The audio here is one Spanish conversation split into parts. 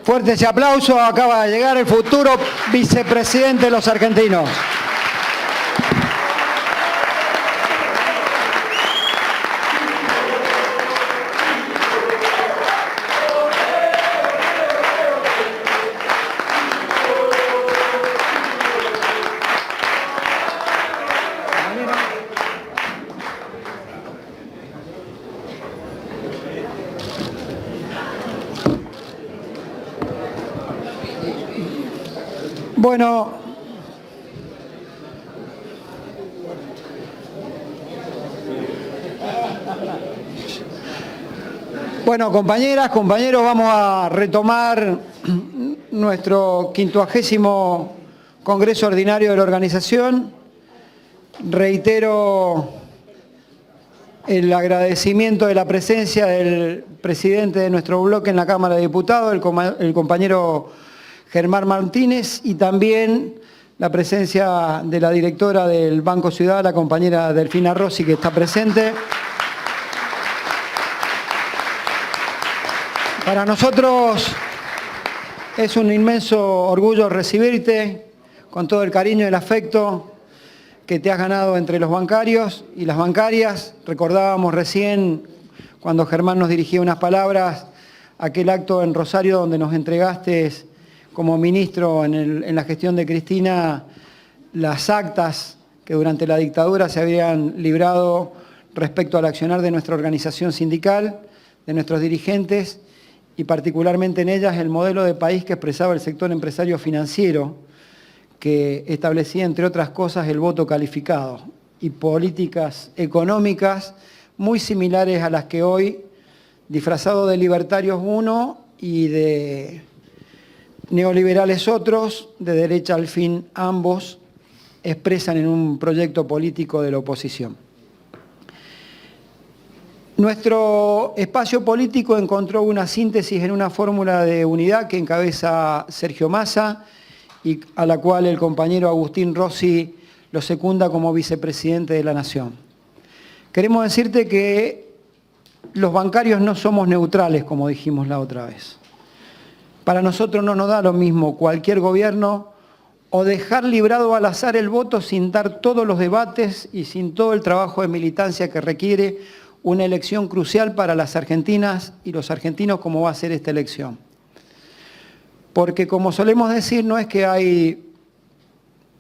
Fuerte ese aplauso, acaba de llegar el futuro vicepresidente de los argentinos. Bueno, compañeras, compañeros, vamos a retomar nuestro 50º Congreso Ordinario de la organización. Reitero el agradecimiento de la presencia del presidente de nuestro bloque en la Cámara de Diputados, el compañero Germán Martínez, y también la presencia de la directora del Banco Ciudad, la compañera Delfina Rossi, que está presente. Para nosotros es un inmenso orgullo recibirte con todo el cariño y el afecto que te has ganado entre los bancarios y las bancarias. Recordábamos recién, cuando Germán nos dirigía unas palabras, aquel acto en Rosario donde nos entregaste como ministro en la gestión de Cristina las actas que durante la dictadura se habían librado respecto al accionar de nuestra organización sindical, de nuestros dirigentes, y particularmente en ellas el modelo de país que expresaba el sector empresario financiero, que establecía, entre otras cosas, el voto calificado y políticas económicas muy similares a las que hoy, disfrazado de libertarios uno y de neoliberales otros, de derecha al fin ambos, expresan en un proyecto político de la oposición. Nuestro espacio político encontró una síntesis en una fórmula de unidad que encabeza Sergio Massa y a la cual el compañero Agustín Rossi lo secunda como vicepresidente de la Nación. Queremos decirte que los bancarios no somos neutrales, como dijimos la otra vez. Para nosotros no nos da lo mismo cualquier gobierno o dejar librado al azar el voto sin dar todos los debates y sin todo el trabajo de militancia que requiere una elección crucial para las argentinas y los argentinos como va a ser esta elección. Porque como solemos decir, no es que hay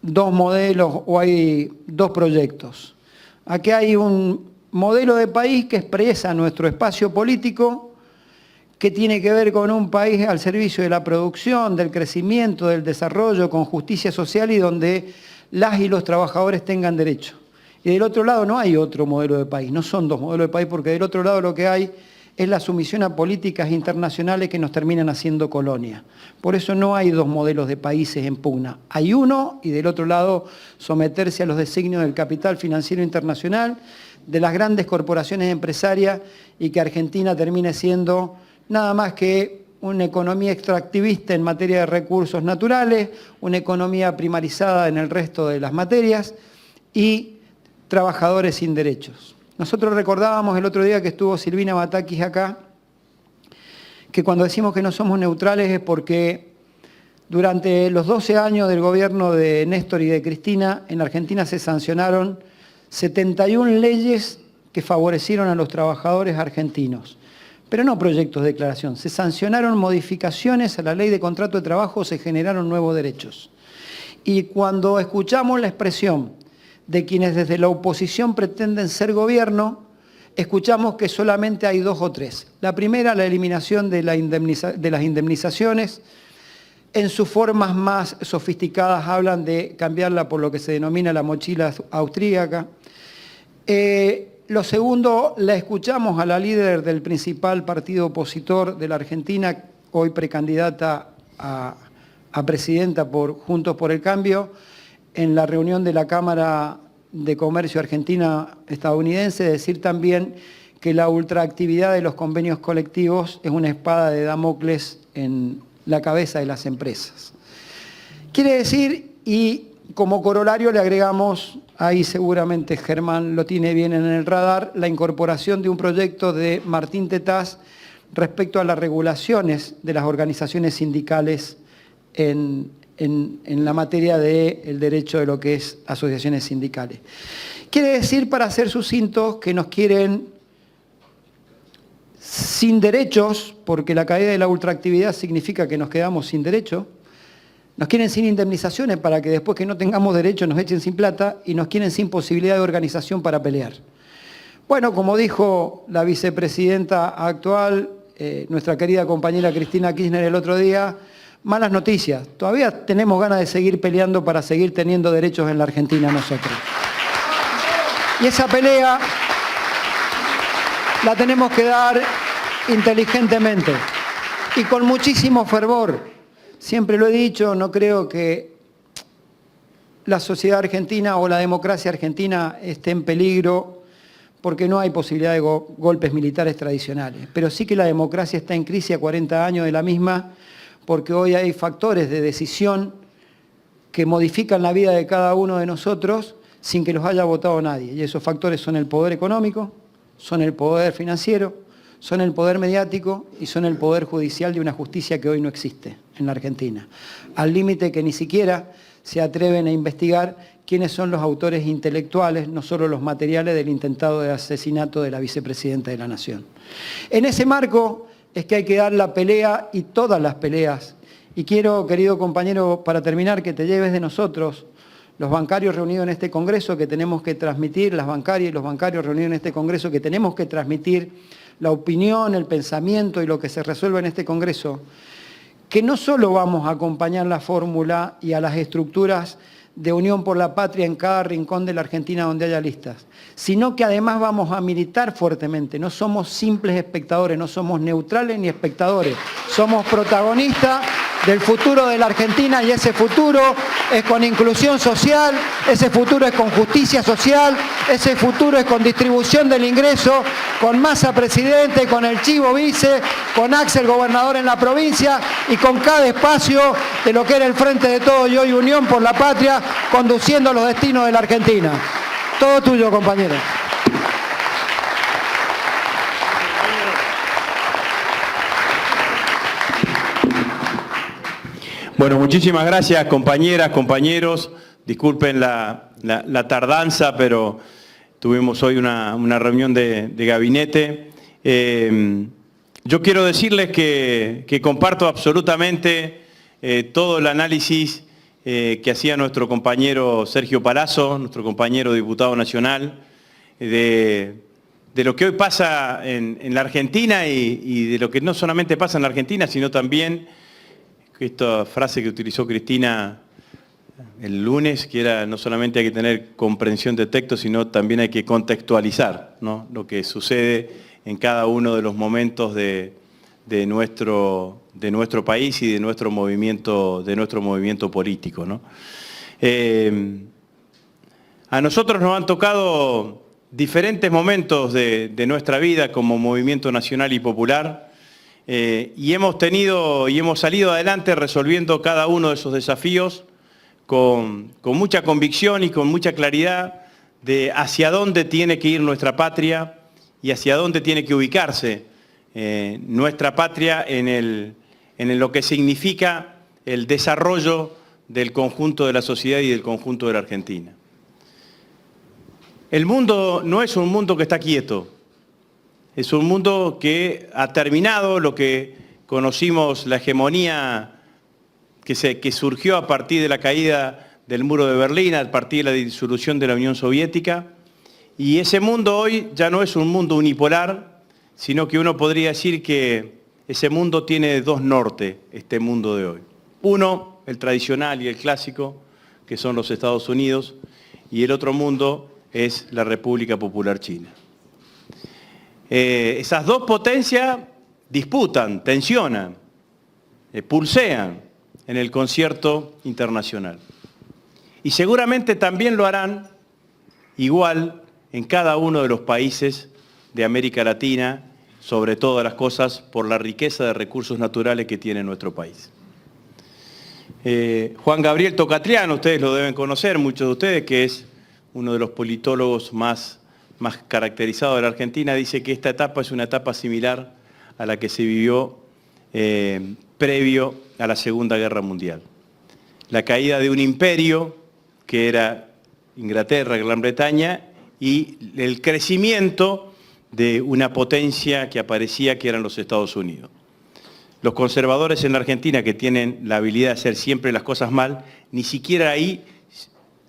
dos modelos o hay dos proyectos. Aquí hay un modelo de país que expresa nuestro espacio político, que tiene que ver con un país al servicio de la producción, del crecimiento, del desarrollo, con justicia social y donde las y los trabajadores tengan derecho. Y del otro lado no hay otro modelo de país, no son dos modelos de país, porque del otro lado lo que hay es la sumisión a políticas internacionales que nos terminan haciendo colonia. Por eso no hay dos modelos de países en pugna. Hay uno y del otro lado someterse a los designios del capital financiero internacional, de las grandes corporaciones empresarias y que Argentina termine siendo nada más que una economía extractivista en materia de recursos naturales, una economía primarizada en el resto de las materias y trabajadores sin derechos. Nosotros recordábamos el otro día que estuvo Silvina Batakis acá, que cuando decimos que no somos neutrales es porque durante los 12 años del gobierno de Néstor y de Cristina, en Argentina se sancionaron 71 leyes que favorecieron a los trabajadores argentinos. Pero no proyectos de declaración, se sancionaron modificaciones a la ley de contrato de trabajo, se generaron nuevos derechos. Y cuando escuchamos la expresión de quienes desde la oposición pretenden ser gobierno, escuchamos que solamente hay dos o tres. La primera, la eliminación de las indemnizaciones. En sus formas más sofisticadas hablan de cambiarla por lo que se denomina la mochila austríaca. Lo segundo, la escuchamos a la líder del principal partido opositor de la Argentina, hoy precandidata a presidenta por Juntos por el Cambio, en la reunión de la Cámara de Comercio Argentina-Estadounidense, decir también que la ultraactividad de los convenios colectivos es una espada de Damocles en la cabeza de las empresas. Quiere decir, y como corolario le agregamos, ahí seguramente Germán lo tiene bien en el radar, la incorporación de un proyecto de Martín Tetaz respecto a las regulaciones de las organizaciones sindicales en la materia del derecho de lo que es asociaciones sindicales. Quiere decir, para ser sucintos, que nos quieren sin derechos, porque la caída de la ultraactividad significa que nos quedamos sin derechos. Nos quieren sin indemnizaciones para que después que no tengamos derechos nos echen sin plata, y nos quieren sin posibilidad de organización para pelear. Bueno, como dijo la vicepresidenta actual, nuestra querida compañera Cristina Kirchner el otro día, malas noticias. Todavía tenemos ganas de seguir peleando para seguir teniendo derechos en la Argentina nosotros. Y esa pelea la tenemos que dar inteligentemente y con muchísimo fervor. Siempre lo he dicho, no creo que la sociedad argentina o la democracia argentina esté en peligro porque no hay posibilidad de golpes militares tradicionales. Pero sí que la democracia está en crisis a 40 años de la misma, porque hoy hay factores de decisión que modifican la vida de cada uno de nosotros sin que los haya votado nadie. Y esos factores son el poder económico, son el poder financiero, son el poder mediático y son el poder judicial de una justicia que hoy no existe en la Argentina. Al límite que ni siquiera se atreven a investigar quiénes son los autores intelectuales, no solo los materiales del intentado de asesinato de la vicepresidenta de la Nación. En ese marco es que hay que dar la pelea y todas las peleas. Y quiero, querido compañero, para terminar, que te lleves de nosotros, los bancarios reunidos en este Congreso, que tenemos que transmitir, las bancarias y los bancarios reunidos en este Congreso, que tenemos que transmitir la opinión, el pensamiento y lo que se resuelva en este Congreso, que no solo vamos a acompañar la fórmula y a las estructuras de Unión por la Patria en cada rincón de la Argentina donde haya listas, sino que además vamos a militar fuertemente. No somos simples espectadores, no somos neutrales ni espectadores, somos protagonistas del futuro de la Argentina, y ese futuro es con inclusión social, ese futuro es con justicia social, ese futuro es con distribución del ingreso, con Massa presidente, con el Chivo vice, con Axel gobernador en la provincia y con cada espacio de lo que era el Frente de Todos y hoy Unión por la Patria, conduciendo los destinos de la Argentina. Todo tuyo, compañero. Bueno, muchísimas gracias, compañeras, compañeros. Disculpen la tardanza, pero tuvimos hoy una reunión de gabinete. Yo quiero decirles que comparto absolutamente todo el análisis que hacía nuestro compañero Sergio Palazzo, nuestro compañero diputado nacional, de lo que hoy pasa en la Argentina y de lo que no solamente pasa en la Argentina, sino también esta frase que utilizó Cristina el lunes, que era no solamente hay que tener comprensión de texto, sino también hay que contextualizar, ¿no?, lo que sucede en cada uno de los momentos de nuestro país y de nuestro movimiento político, ¿no? A nosotros nos han tocado diferentes momentos de nuestra vida como movimiento nacional y popular, y hemos salido adelante resolviendo cada uno de esos desafíos con mucha convicción y con mucha claridad de hacia dónde tiene que ir nuestra patria y hacia dónde tiene que ubicarse nuestra patria en lo que significa el desarrollo del conjunto de la sociedad y del conjunto de la Argentina. El mundo no es un mundo que está quieto. Es un mundo que ha terminado lo que conocimos, la hegemonía que surgió a partir de la caída del muro de Berlín, a partir de la disolución de la Unión Soviética. Y ese mundo hoy ya no es un mundo unipolar, sino que uno podría decir que ese mundo tiene dos nortes, este mundo de hoy. Uno, el tradicional y el clásico, que son los Estados Unidos, y el otro mundo es la República Popular China. Esas dos potencias disputan, tensionan, pulsean en el concierto internacional. Y seguramente también lo harán igual en cada uno de los países de América Latina, sobre todas las cosas por la riqueza de recursos naturales que tiene nuestro país. Juan Gabriel Tocatriano, ustedes lo deben conocer, muchos de ustedes, que es uno de los politólogos más caracterizados de la Argentina, dice que esta etapa es una etapa similar a la que se vivió previo a la Segunda Guerra Mundial. La caída de un imperio que era Inglaterra, Gran Bretaña, y el crecimiento de una potencia que aparecía que eran los Estados Unidos. Los conservadores en la Argentina, que tienen la habilidad de hacer siempre las cosas mal, ni siquiera ahí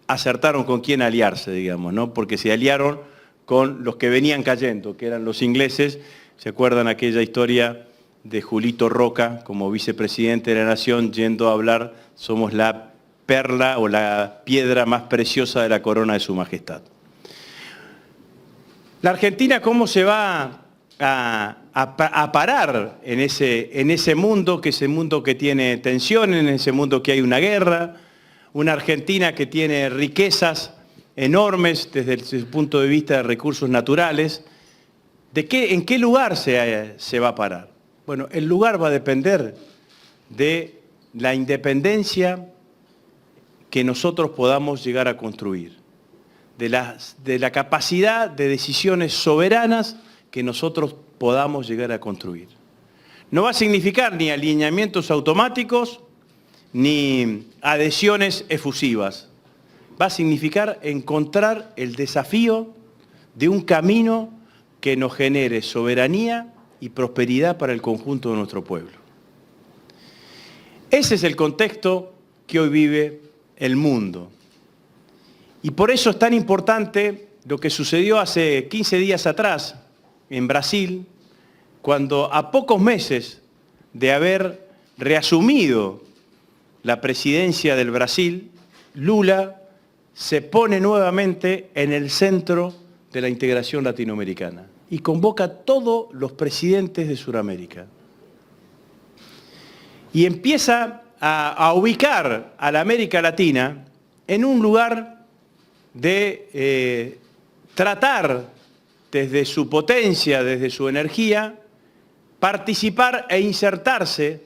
acertaron con quién aliarse, digamos, ¿no? Porque se aliaron con los que venían cayendo, que eran los ingleses. ¿Se acuerdan aquella historia de Julito Roca como vicepresidente de la Nación yendo a hablar, somos la perla o la piedra más preciosa de la corona de su majestad? La Argentina, ¿cómo se va a parar en ese mundo, que es el mundo que tiene tensiones, en ese mundo que hay una guerra? Una Argentina que tiene riquezas enormes desde el punto de vista de recursos naturales. ¿En qué lugar se va a parar? Bueno, el lugar va a depender de la independencia que nosotros podamos llegar a construir, de la capacidad de decisiones soberanas que nosotros podamos llegar a construir. No va a significar ni alineamientos automáticos, ni adhesiones efusivas. Va a significar encontrar el desafío de un camino que nos genere soberanía y prosperidad para el conjunto de nuestro pueblo. Ese es el contexto que hoy vive el mundo. Y por eso es tan importante lo que sucedió hace 15 días atrás en Brasil, cuando a pocos meses de haber reasumido la presidencia del Brasil, Lula se pone nuevamente en el centro de la integración latinoamericana y convoca a todos los presidentes de Sudamérica. Y empieza a ubicar a la América Latina en un lugar de tratar desde su potencia, desde su energía, participar e insertarse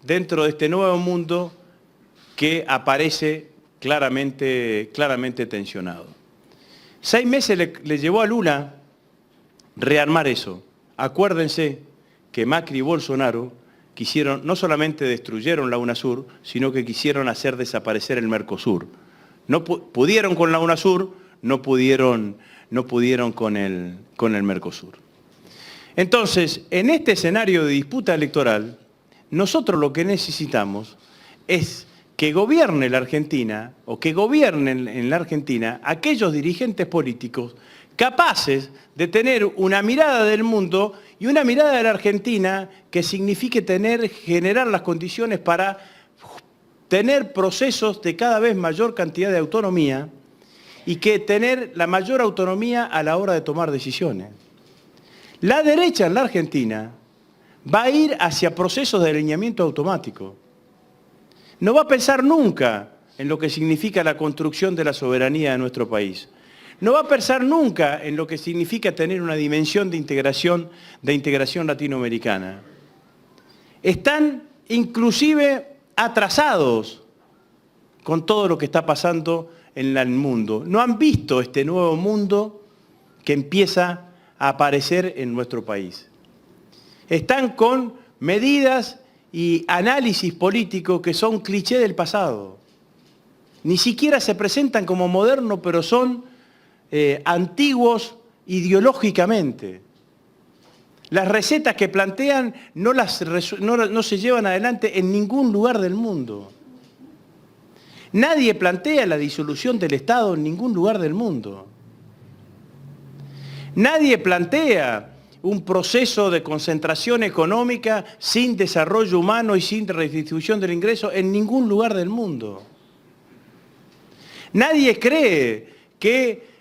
dentro de este nuevo mundo que aparece claramente tensionado. 6 meses le llevó a Lula rearmar eso. Acuérdense que Macri y Bolsonaro quisieron, no solamente destruyeron la UNASUR, sino que quisieron hacer desaparecer el Mercosur. No pudieron con la UNASUR, no pudieron con el Mercosur. Entonces, en este escenario de disputa electoral, nosotros lo que necesitamos es que gobierne la Argentina, o que gobiernen en la Argentina aquellos dirigentes políticos capaces de tener una mirada del mundo y una mirada de la Argentina que signifique generar las condiciones para tener procesos de cada vez mayor cantidad de autonomía y que tener la mayor autonomía a la hora de tomar decisiones. La derecha en la Argentina va a ir hacia procesos de alineamiento automático. No va a pensar nunca en lo que significa la construcción de la soberanía de nuestro país. No va a pensar nunca en lo que significa tener una dimensión de integración latinoamericana. Están inclusive atrasados con todo lo que está pasando en el mundo. No han visto este nuevo mundo que empieza a aparecer en nuestro país. Están con medidas y análisis políticos que son cliché del pasado. Ni siquiera se presentan como modernos, pero son antiguos ideológicamente. Las recetas que plantean no se llevan adelante en ningún lugar del mundo. Nadie plantea la disolución del Estado en ningún lugar del mundo. Nadie plantea un proceso de concentración económica sin desarrollo humano y sin redistribución del ingreso en ningún lugar del mundo. Nadie cree que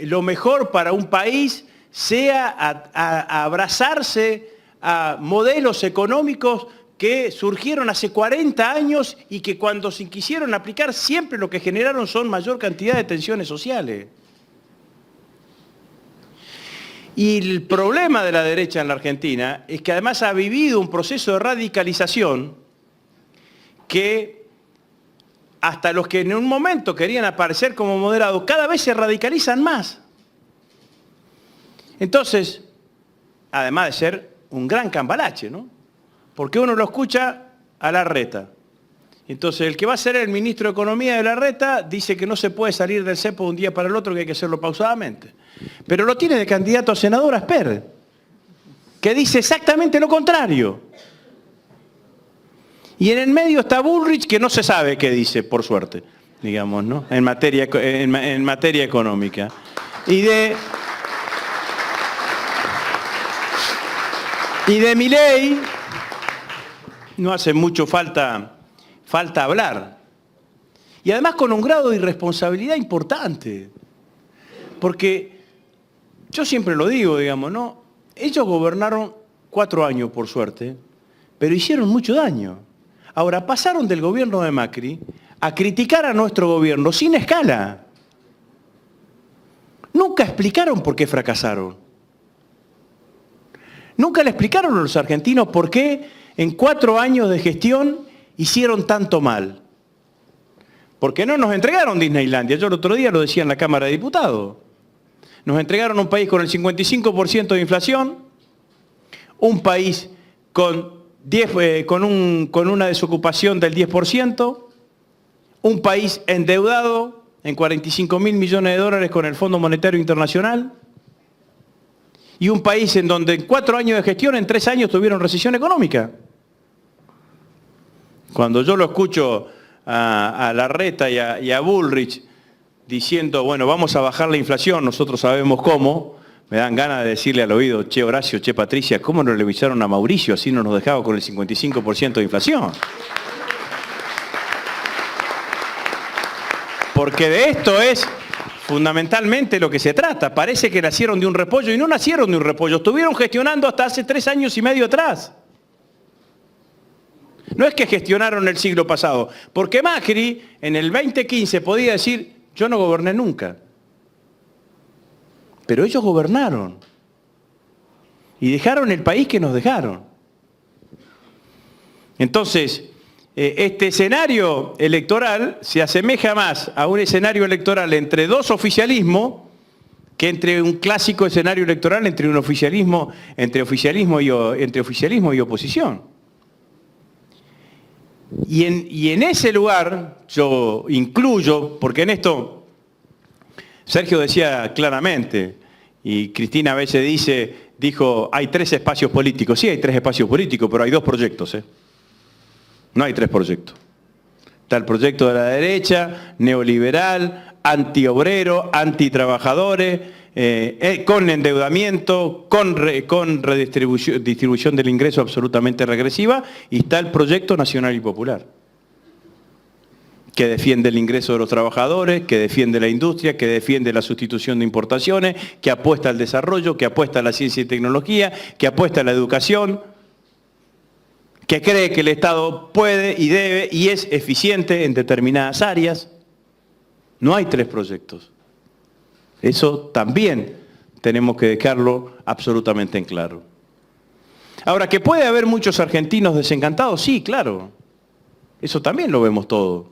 lo mejor para un país sea abrazarse a modelos económicos que surgieron hace 40 años y que cuando se quisieron aplicar siempre lo que generaron son mayor cantidad de tensiones sociales. Y el problema de la derecha en la Argentina es que además ha vivido un proceso de radicalización que hasta los que en un momento querían aparecer como moderados, cada vez se radicalizan más. Entonces, además de ser un gran cambalache, ¿no? Porque uno lo escucha a Larreta. Entonces, el que va a ser el ministro de Economía de Larreta dice que no se puede salir del cepo de un día para el otro, que hay que hacerlo pausadamente. Pero lo tiene de candidato a senador a Asper, que dice exactamente lo contrario. Y en el medio está Bullrich, que no se sabe qué dice, por suerte, digamos, ¿no? En materia económica. Y de Milei no hace mucho falta hablar. Y además con un grado de irresponsabilidad importante. Porque yo siempre lo digo, digamos, ¿no? Ellos gobernaron 4 años, por suerte, pero hicieron mucho daño. Ahora, pasaron del gobierno de Macri a criticar a nuestro gobierno sin escala. Nunca explicaron por qué fracasaron. Nunca le explicaron a los argentinos por qué en 4 años de gestión hicieron tanto mal. Porque no nos entregaron Disneylandia. Yo el otro día lo decía en la Cámara de Diputados. Nos entregaron un país con el 55% de inflación, un país con una desocupación del 10%, un país endeudado en 45.000 millones de dólares con el Fondo Monetario Internacional, y un país en donde en 4 años de gestión, en 3 años tuvieron recesión económica. Cuando yo lo escucho a Larreta y a Bullrich diciendo, bueno, vamos a bajar la inflación, nosotros sabemos cómo, me dan ganas de decirle al oído, che Horacio, che Patricia, ¿cómo no le avisaron a Mauricio? Así no nos dejaba con el 55% de inflación. Porque de esto es fundamentalmente lo que se trata. Parece que nacieron de un repollo y no nacieron de un repollo. Estuvieron gestionando hasta hace 3 años y medio atrás. No es que gestionaron el siglo pasado. Porque Macri en el 2015 podía decir, yo no goberné nunca. Pero ellos gobernaron. Y dejaron el país que nos dejaron. Entonces, este escenario electoral se asemeja más a un escenario electoral entre 2 oficialismos que entre un clásico escenario electoral entre oficialismo y oposición. Y en ese lugar yo incluyo, porque en esto Sergio decía claramente, y Cristina a veces dijo, hay 3 espacios políticos. Sí, hay 3 espacios políticos, pero hay 2 proyectos, ¿eh? No hay 3 proyectos. Está el proyecto de la derecha, neoliberal, antiobrero, antitrabajadores, con endeudamiento, con distribución del ingreso absolutamente regresiva, y está el proyecto nacional y popular, que defiende el ingreso de los trabajadores, que defiende la industria, que defiende la sustitución de importaciones, que apuesta al desarrollo, que apuesta a la ciencia y tecnología, que apuesta a la educación, que cree que el Estado puede y debe y es eficiente en determinadas áreas. No hay 3 proyectos. Eso también tenemos que dejarlo absolutamente en claro. Ahora, ¿que puede haber muchos argentinos desencantados? Sí, claro. Eso también lo vemos todo.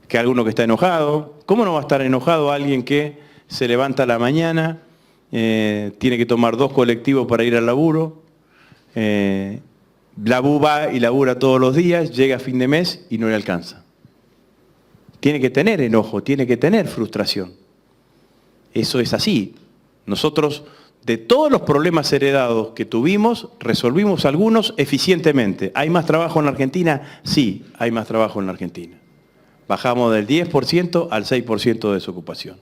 Que alguno que está enojado. ¿Cómo no va a estar enojado alguien que se levanta a la mañana, tiene que tomar 2 colectivos para ir al laburo, va y labura todos los días, llega a fin de mes y no le alcanza? Tiene que tener enojo, tiene que tener frustración. Eso es así. Nosotros, de todos los problemas heredados que tuvimos, resolvimos algunos eficientemente. ¿Hay más trabajo en la Argentina? Sí, hay más trabajo en la Argentina. Bajamos del 10% al 6% de desocupación.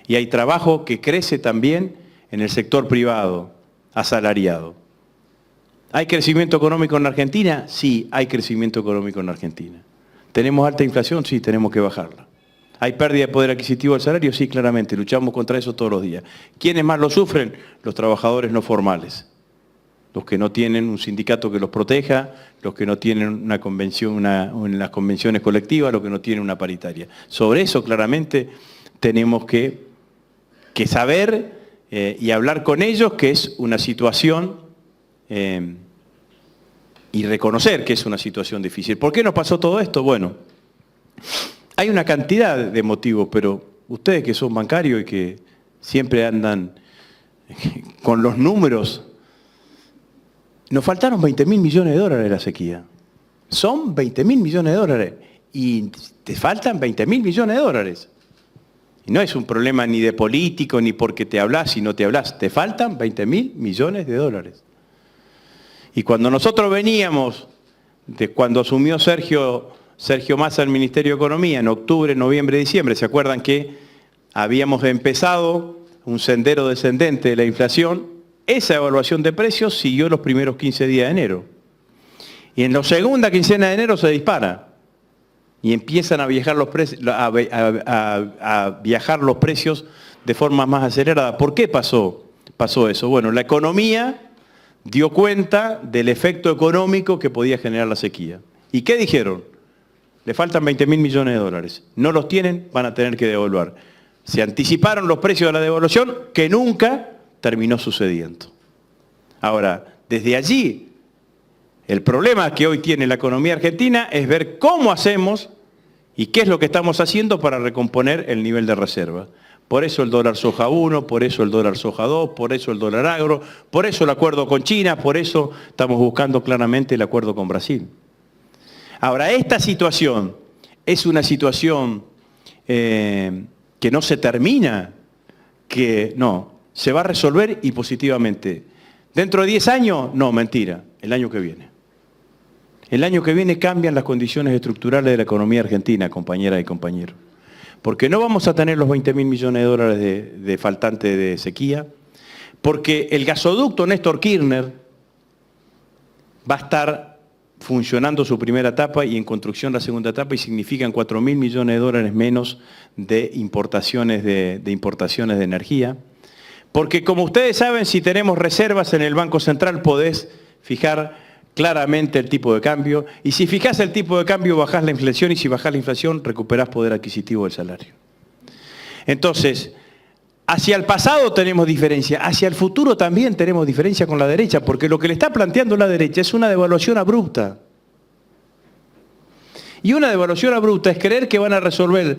Y hay trabajo que crece también en el sector privado, asalariado. ¿Hay crecimiento económico en la Argentina? Sí, hay crecimiento económico en la Argentina. ¿Tenemos alta inflación? Sí, tenemos que bajarla. ¿Hay pérdida de poder adquisitivo del salario? Sí, claramente, luchamos contra eso todos los días. ¿Quiénes más lo sufren? Los trabajadores no formales. Los que no tienen un sindicato que los proteja, los que no tienen una convención, las convenciones colectivas, los que no tienen una paritaria. Sobre eso claramente tenemos que saber y hablar con ellos que es una situación y reconocer que es una situación difícil. ¿Por qué nos pasó todo esto? Bueno, hay una cantidad de motivos, pero ustedes que son bancarios y que siempre andan con los números, Nos faltaron 20.000 millones de dólares de la sequía. Son 20.000 millones de dólares. Y te faltan 20.000 millones de dólares. Y no es un problema ni de político, ni porque te hablas y no te hablas. Te faltan 20.000 millones de dólares. Y cuando nosotros veníamos, de cuando asumió Sergio Massa el Ministerio de Economía, en octubre, noviembre, diciembre, ¿se acuerdan que habíamos empezado un sendero descendente de la inflación? Esa evaluación de precios siguió los primeros 15 días de enero. Y en la segunda quincena de enero se dispara. Y empiezan a viajar los precios, a viajar los precios de forma más acelerada. ¿Por qué pasó eso? Bueno, la economía dio cuenta del efecto económico que podía generar la sequía. ¿Y qué dijeron? Le faltan 20.000 millones de dólares. No los tienen, van a tener que devolver. Se anticiparon los precios de la devolución, que nunca terminó sucediendo. Ahora, desde allí, el problema que hoy tiene la economía argentina es ver cómo hacemos y qué es lo que estamos haciendo para recomponer el nivel de reserva. Por eso el dólar soja 1, por eso el dólar soja 2, por eso el dólar agro, por eso el acuerdo con China, por eso estamos buscando claramente el acuerdo con Brasil. Ahora, esta situación es una situación que no se termina, que no, se va a resolver y positivamente. ¿Dentro de 10 años? No, mentira, el año que viene. El año que viene cambian las condiciones estructurales de la economía argentina, compañeras y compañeros. Porque no vamos a tener los 20.000 millones de dólares de faltante de sequía, porque el gasoducto Néstor Kirchner va a estar funcionando su primera etapa y en construcción la segunda etapa y significan 4.000 millones de dólares menos de importaciones de energía. Porque como ustedes saben, si tenemos reservas en el Banco Central podés fijar claramente el tipo de cambio, y si fijás el tipo de cambio bajás la inflación, y si bajás la inflación recuperás poder adquisitivo del salario. Entonces, hacia el pasado tenemos diferencia, hacia el futuro también tenemos diferencia con la derecha, porque lo que le está planteando la derecha es una devaluación abrupta. Y una devaluación abrupta es creer que van a resolver,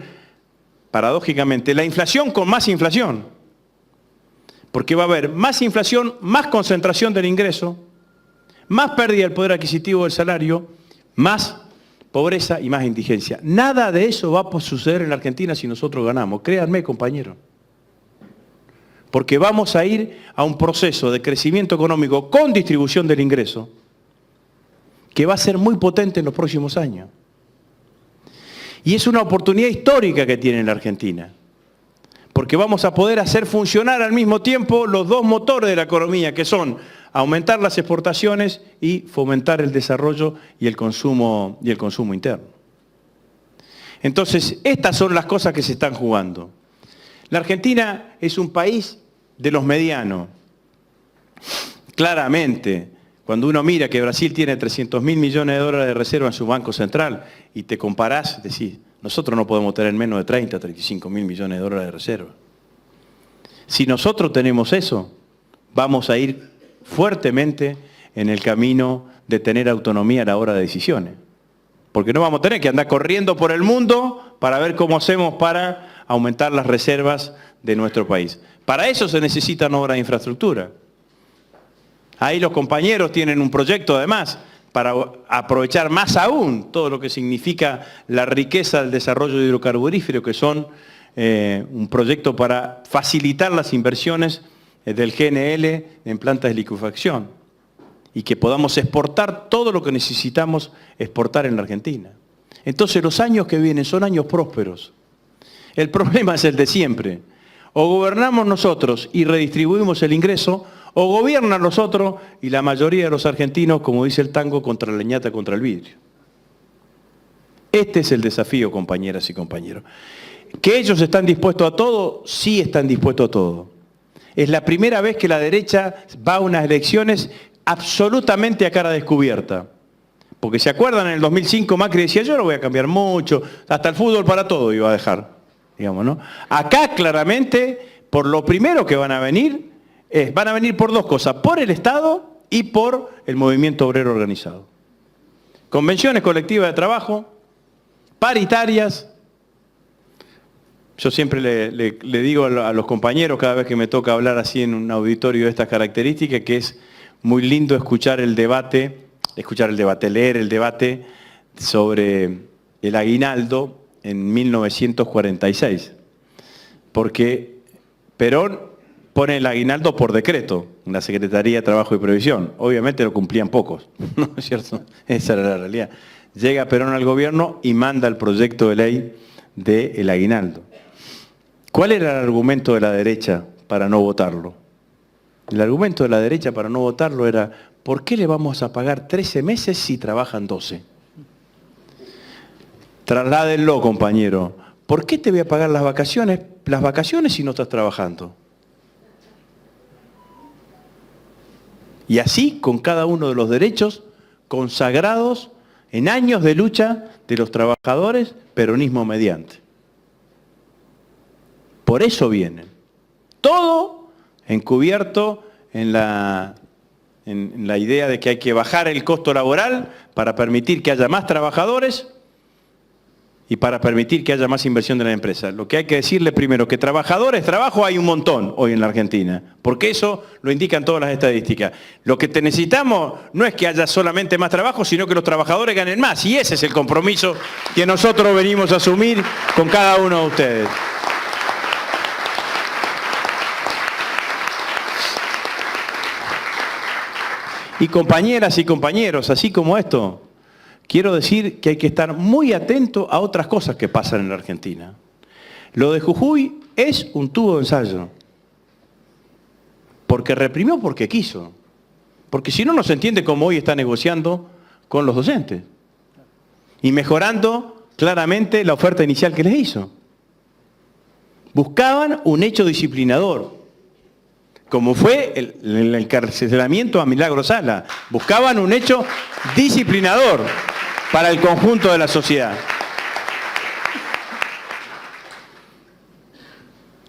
paradójicamente, la inflación con más inflación. Porque va a haber más inflación, más concentración del ingreso, más pérdida del poder adquisitivo del salario, más pobreza y más indigencia. Nada de eso va a suceder en la Argentina si nosotros ganamos. Créanme, compañeros. Porque vamos a ir a un proceso de crecimiento económico con distribución del ingreso que va a ser muy potente en los próximos años. Y es una oportunidad histórica que tiene la Argentina. Porque vamos a poder hacer funcionar al mismo tiempo los dos motores de la economía, que son aumentar las exportaciones y fomentar el desarrollo y el consumo interno. Entonces, estas son las cosas que se están jugando. La Argentina es un país de los medianos. Claramente, cuando uno mira que Brasil tiene 300.000 millones de dólares de reserva en su Banco Central y te comparás, decís, nosotros no podemos tener menos de 35.000 millones de dólares de reserva. Si nosotros tenemos eso, vamos a ir fuertemente en el camino de tener autonomía a la hora de decisiones. Porque no vamos a tener que andar corriendo por el mundo para ver cómo hacemos para aumentar las reservas de nuestro país. Para eso se necesitan obras de infraestructura. Ahí los compañeros tienen un proyecto además para aprovechar más aún todo lo que significa la riqueza del desarrollo hidrocarburífero, que son un proyecto para facilitar las inversiones del GNL en plantas de liquefacción y que podamos exportar todo lo que necesitamos exportar en la Argentina. Entonces los años que vienen son años prósperos. El problema es el de siempre. O gobernamos nosotros y redistribuimos el ingreso, o gobiernan los otros y la mayoría de los argentinos, como dice el tango, contra la leñata, contra el vidrio. Este es el desafío, compañeras y compañeros. ¿Que ellos están dispuestos a todo? Sí están dispuestos a todo. Es la primera vez que la derecha va a unas elecciones absolutamente a cara descubierta. Porque se acuerdan, en el 2005 Macri decía, yo no voy a cambiar mucho, hasta el fútbol para todo iba a dejar, digamos, ¿no? Acá claramente, por lo primero que van a venir por dos cosas, por el Estado y por el movimiento obrero organizado. Convenciones colectivas de trabajo, paritarias. Yo siempre le digo a los compañeros cada vez que me toca hablar así en un auditorio de estas características que es muy lindo escuchar el debate, leer el debate sobre el aguinaldo en 1946, porque Perón pone el aguinaldo por decreto en la Secretaría de Trabajo y Previsión. Obviamente lo cumplían pocos, ¿no es cierto? Esa era la realidad. Llega Perón al gobierno y manda el proyecto de ley del aguinaldo. ¿Cuál era el argumento de la derecha para no votarlo? El argumento de la derecha para no votarlo era, ¿por qué le vamos a pagar 13 meses si trabajan 12? Trasládenlo, compañero. ¿Por qué te voy a pagar las vacaciones si no estás trabajando? Y así con cada uno de los derechos consagrados en años de lucha de los trabajadores, peronismo mediante. Por eso vienen. Todo encubierto en la idea de que hay que bajar el costo laboral para permitir que haya más trabajadores y para permitir que haya más inversión de la empresa. Lo que hay que decirle primero, que trabajadores, trabajo hay un montón hoy en la Argentina, porque eso lo indican todas las estadísticas. Lo que necesitamos no es que haya solamente más trabajo, sino que los trabajadores ganen más, y ese es el compromiso que nosotros venimos a asumir con cada uno de ustedes. Y compañeras y compañeros, así como esto, quiero decir que hay que estar muy atento a otras cosas que pasan en la Argentina. Lo de Jujuy es un tubo de ensayo. Porque reprimió porque quiso. Porque si no, no se entiende cómo hoy está negociando con los docentes. Y mejorando claramente la oferta inicial que les hizo. Buscaban un hecho disciplinador, como fue el encarcelamiento a Milagro Sala. Buscaban un hecho disciplinador para el conjunto de la sociedad.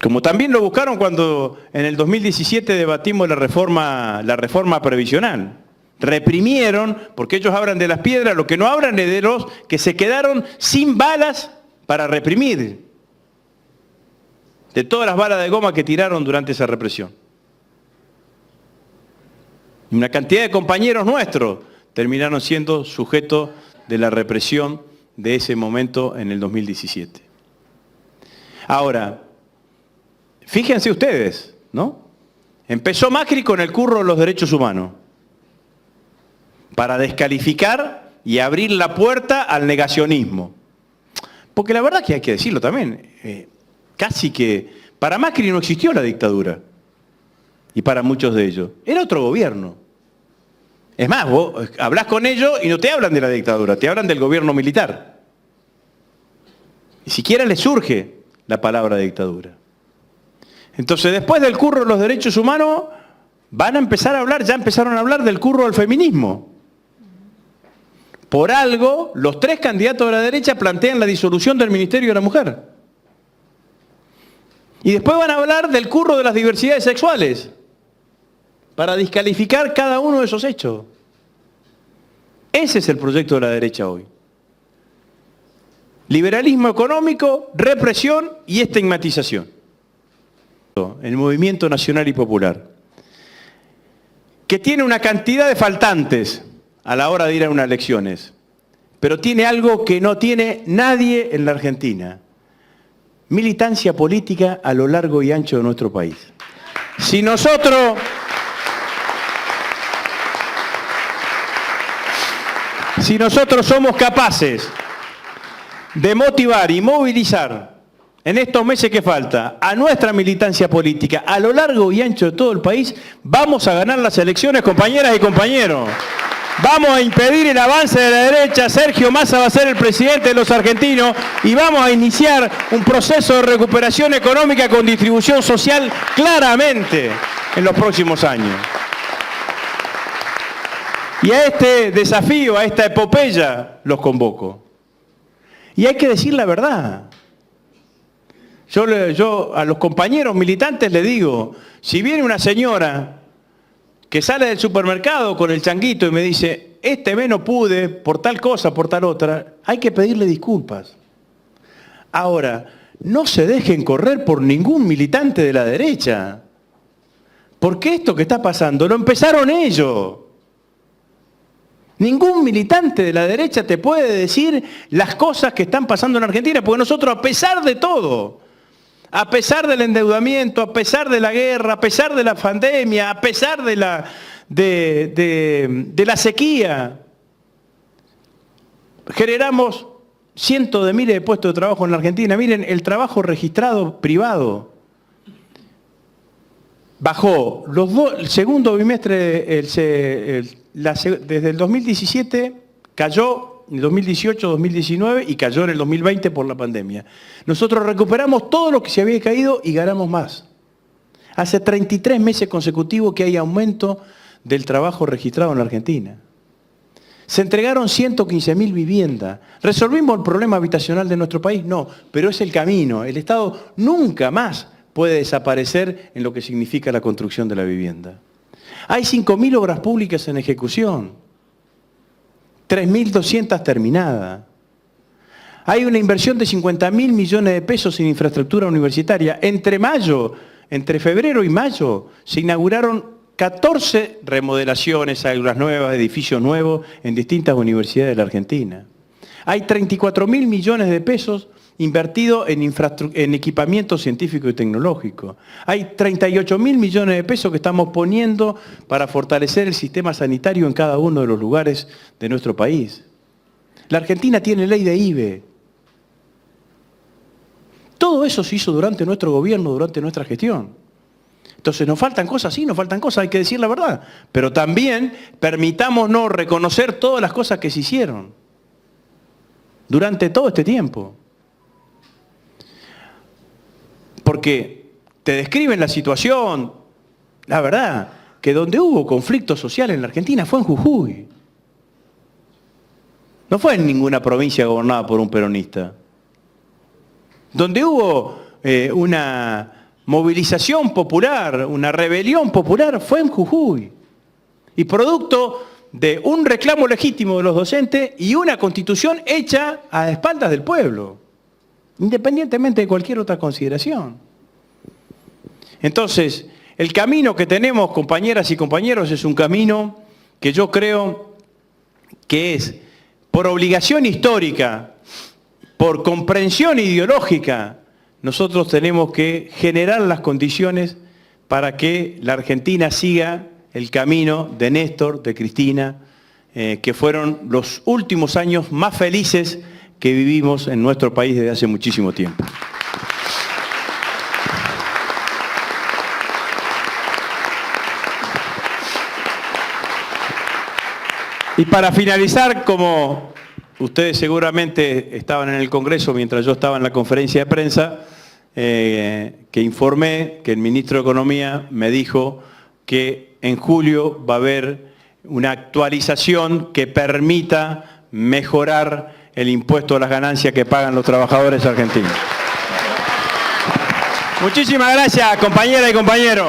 Como también lo buscaron cuando en el 2017 debatimos la reforma previsional. Reprimieron, porque ellos hablan de las piedras, lo que no hablan es de los que se quedaron sin balas para reprimir. De todas las balas de goma que tiraron durante esa represión. Y una cantidad de compañeros nuestros terminaron siendo sujetos de la represión de ese momento en el 2017. Ahora, fíjense ustedes, ¿no? Empezó Macri con el curro de los derechos humanos para descalificar y abrir la puerta al negacionismo. Porque la verdad que hay que decirlo también, casi que para Macri no existió la dictadura. Y para muchos de ellos. Era otro gobierno. Es más, vos hablás con ellos y no te hablan de la dictadura, te hablan del gobierno militar. Ni siquiera les surge la palabra dictadura. Entonces, después del curro de los derechos humanos, van a empezar a hablar, ya empezaron a hablar del curro del feminismo. Por algo, los tres candidatos de la derecha plantean la disolución del Ministerio de la Mujer. Y después van a hablar del curro de las diversidades sexuales, para descalificar cada uno de esos hechos. Ese es el proyecto de la derecha hoy. Liberalismo económico, represión y estigmatización. El movimiento nacional y popular, que tiene una cantidad de faltantes a la hora de ir a unas elecciones, pero tiene algo que no tiene nadie en la Argentina: militancia política a lo largo y ancho de nuestro país. Si nosotros somos capaces de motivar y movilizar en estos meses que falta a nuestra militancia política a lo largo y ancho de todo el país, vamos a ganar las elecciones, compañeras y compañeros. Vamos a impedir el avance de la derecha, Sergio Massa va a ser el presidente de los argentinos y vamos a iniciar un proceso de recuperación económica con distribución social claramente en los próximos años. Y a este desafío, a esta epopeya, los convoco. Y hay que decir la verdad. Yo a los compañeros militantes les digo, si viene una señora que sale del supermercado con el changuito y me dice, este mes no pude, por tal cosa, por tal otra, hay que pedirle disculpas. Ahora, no se dejen correr por ningún militante de la derecha. Porque esto que está pasando lo empezaron ellos. Ningún militante de la derecha te puede decir las cosas que están pasando en Argentina, porque nosotros, a pesar de todo, a pesar del endeudamiento, a pesar de la guerra, a pesar de la pandemia, a pesar de la sequía, generamos cientos de miles de puestos de trabajo en la Argentina. Miren, el trabajo registrado privado bajó el segundo bimestre, desde el 2017 cayó, en el 2018, 2019 y cayó en el 2020 por la pandemia. Nosotros recuperamos todo lo que se había caído y ganamos más. Hace 33 meses consecutivos que hay aumento del trabajo registrado en la Argentina. Se entregaron 115.000 viviendas. ¿Resolvimos el problema habitacional de nuestro país? No, pero es el camino. El Estado nunca más puede desaparecer en lo que significa la construcción de la vivienda. Hay 5.000 obras públicas en ejecución, 3.200 terminadas. Hay una inversión de 50.000 millones de pesos en infraestructura universitaria. Entre febrero y mayo, se inauguraron 14 remodelaciones, aulas nuevas, edificios nuevos en distintas universidades de la Argentina. Hay 34.000 millones de pesos invertido en equipamiento científico y tecnológico. Hay 38.000 millones de pesos que estamos poniendo para fortalecer el sistema sanitario en cada uno de los lugares de nuestro país. La Argentina tiene ley de IVE. Todo eso se hizo durante nuestro gobierno, durante nuestra gestión. Entonces, ¿nos faltan cosas? Sí, nos faltan cosas, hay que decir la verdad. Pero también permitámonos reconocer todas las cosas que se hicieron durante todo este tiempo. Porque te describen la situación, la verdad, que donde hubo conflicto social en la Argentina fue en Jujuy. No fue en ninguna provincia gobernada por un peronista. Donde hubo una movilización popular, una rebelión popular, fue en Jujuy. Y producto de un reclamo legítimo de los docentes y una constitución hecha a espaldas del pueblo, independientemente de cualquier otra consideración. Entonces, el camino que tenemos, compañeras y compañeros, es un camino que yo creo que es, por obligación histórica, por comprensión ideológica, nosotros tenemos que generar las condiciones para que la Argentina siga el camino de Néstor, de Cristina, que fueron los últimos años más felices que vivimos en nuestro país desde hace muchísimo tiempo. Y para finalizar, como ustedes seguramente estaban en el Congreso mientras yo estaba en la conferencia de prensa, que informé que el ministro de Economía me dijo que en julio va a haber una actualización que permita mejorar el impuesto a las ganancias que pagan los trabajadores argentinos. Muchísimas gracias, compañeras y compañeros.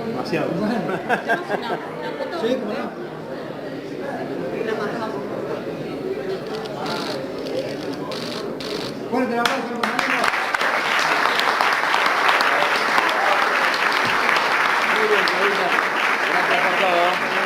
Demasiado. Sí, ¿cómo no? Fuerte el aplauso, compañero. Muy bien, Clarita. Gracias por todo.